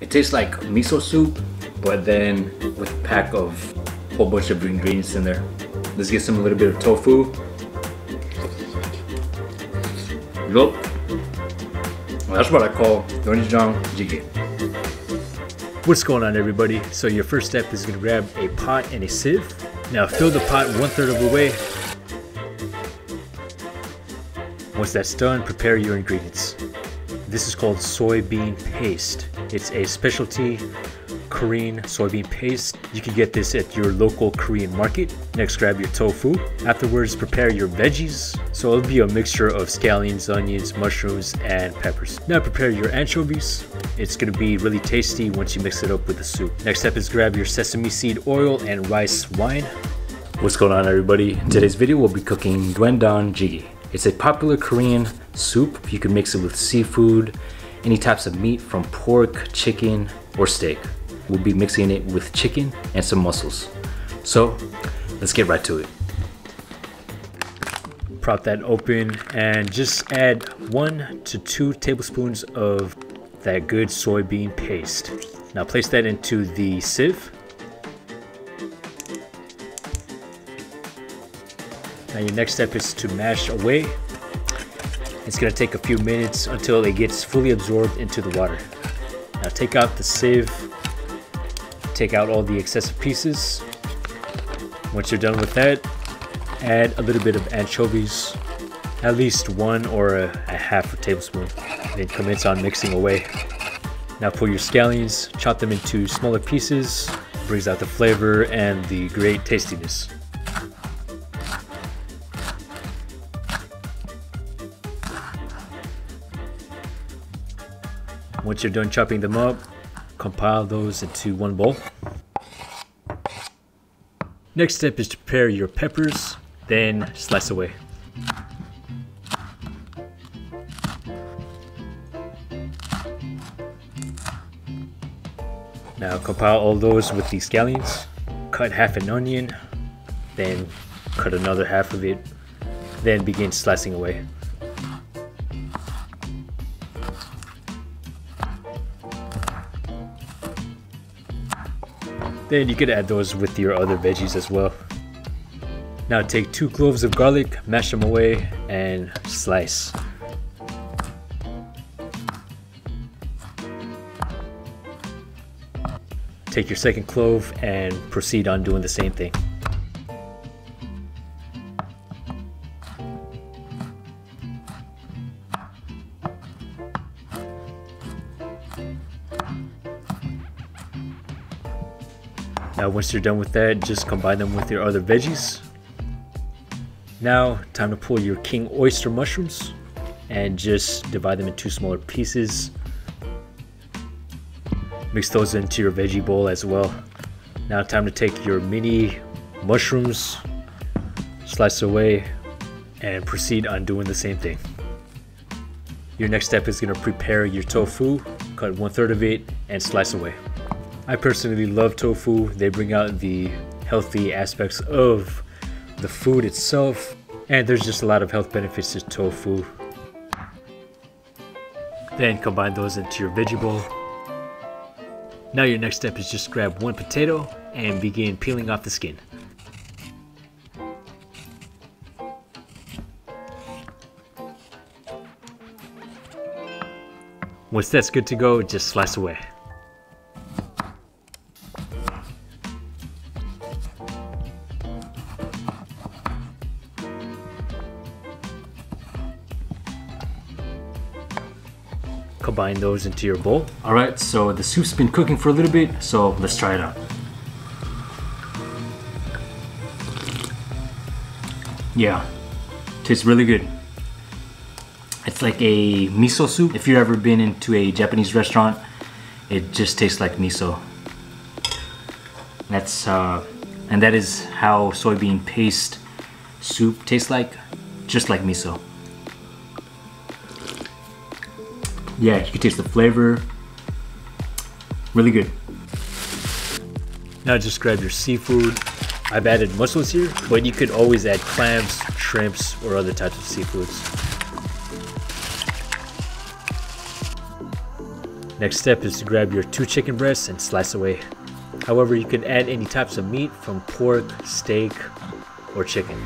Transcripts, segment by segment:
It tastes like miso soup, but then with a pack of a whole bunch of ingredients in there. Let's get a little bit of tofu. Yup. Well, that's what I call Doenjang Jjigae. What's going on, everybody? So your first step is going to grab a pot and a sieve. Now fill the pot 1/3 of the way. Once that's done, prepare your ingredients. This is called soybean paste. It's a specialty Korean soybean paste. You can get this at your local Korean market. Next, grab your tofu. Afterwards, prepare your veggies. So it'll be a mixture of scallions, onions, mushrooms, and peppers. Now prepare your anchovies. It's going to be really tasty once you mix it up with the soup. Next step is grab your sesame seed oil and rice wine. What's going on, everybody? In today's video, we'll be cooking Doenjang Jjigae. It's a popular Korean soup. You can mix it with seafood, any types of meat from pork, chicken, or steak. We'll be mixing it with chicken and some mussels. So let's get right to it. Prop that open and just add 1 to 2 tablespoons of that good soybean paste. Now place that into the sieve. Now your next step is to mash away. It's going to take a few minutes until it gets fully absorbed into the water. Now take out the sieve, take out all the excessive pieces. Once you're done with that, add a little bit of anchovies, at least 1 or a half a tablespoon. Then commence on mixing away. Now pull your scallions, chop them into smaller pieces, brings out the flavor and the great tastiness. Once you're done chopping them up, compile those into one bowl. Next step is to prepare your peppers, then slice away. Now compile all those with the scallions. Cut half an onion, then cut another half of it, then begin slicing away. Then you could add those with your other veggies as well. Now take 2 cloves of garlic, mash them away, and slice. Take your second clove and proceed on doing the same thing. Now once you're done with that, just combine them with your other veggies. Now time to pull your king oyster mushrooms and just divide them into smaller pieces. Mix those into your veggie bowl as well. Now time to take your mini mushrooms, slice away, and proceed on doing the same thing. Your next step is going to prepare your tofu, cut 1/3 of it, and slice away. I personally love tofu. They bring out the healthy aspects of the food itself, and there's just a lot of health benefits to tofu. Then combine those into your veggie bowl. Now your next step is just grab 1 potato and begin peeling off the skin. Once that's good to go, just slice away. Combine those into your bowl. Alright, so the soup's been cooking for a little bit, so let's try it out. Yeah, tastes really good. It's like a miso soup. If you've ever been into a Japanese restaurant, it just tastes like miso. And that is how soybean paste soup tastes like, just like miso. Yeah, you can taste the flavor. Really good. Now just grab your seafood. I've added mussels here, but you could always add clams, shrimps, or other types of seafoods. Next step is to grab your 2 chicken breasts and slice away. However, you can add any types of meat from pork, steak, or chicken.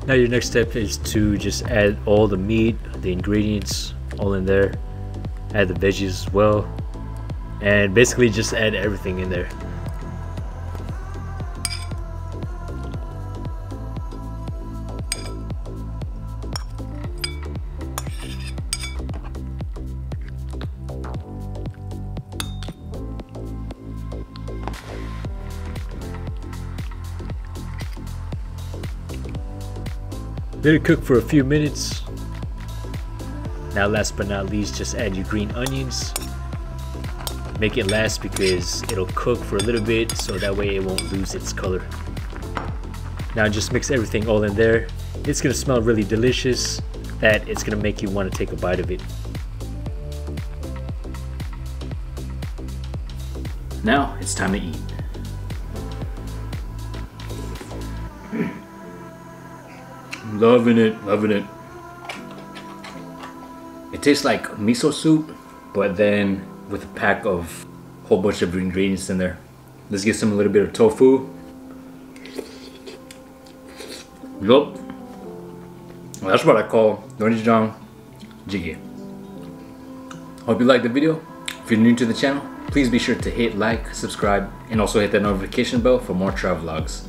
Now your next step is to just add all the meat, the ingredients, all in there. Add the veggies as well. And basically just add everything in there. Let it cook for a few minutes. Now last but not least, just add your green onions. Make it last because it'll cook for a little bit, so that way it won't lose its color. Now just mix everything all in there. It's gonna smell really delicious, that it's gonna make you want to take a bite of it. Now it's time to eat. Loving it, loving it. It tastes like miso soup, but then with a pack of a whole bunch of ingredients in there. Let's get some a little bit of tofu. Yup. That's what I call Doenjang Jjigae. Hope you liked the video. If you're new to the channel, please be sure to hit like, subscribe, and also hit that notification bell for more travel vlogs.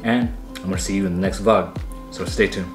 And I'm gonna see you in the next vlog, so stay tuned.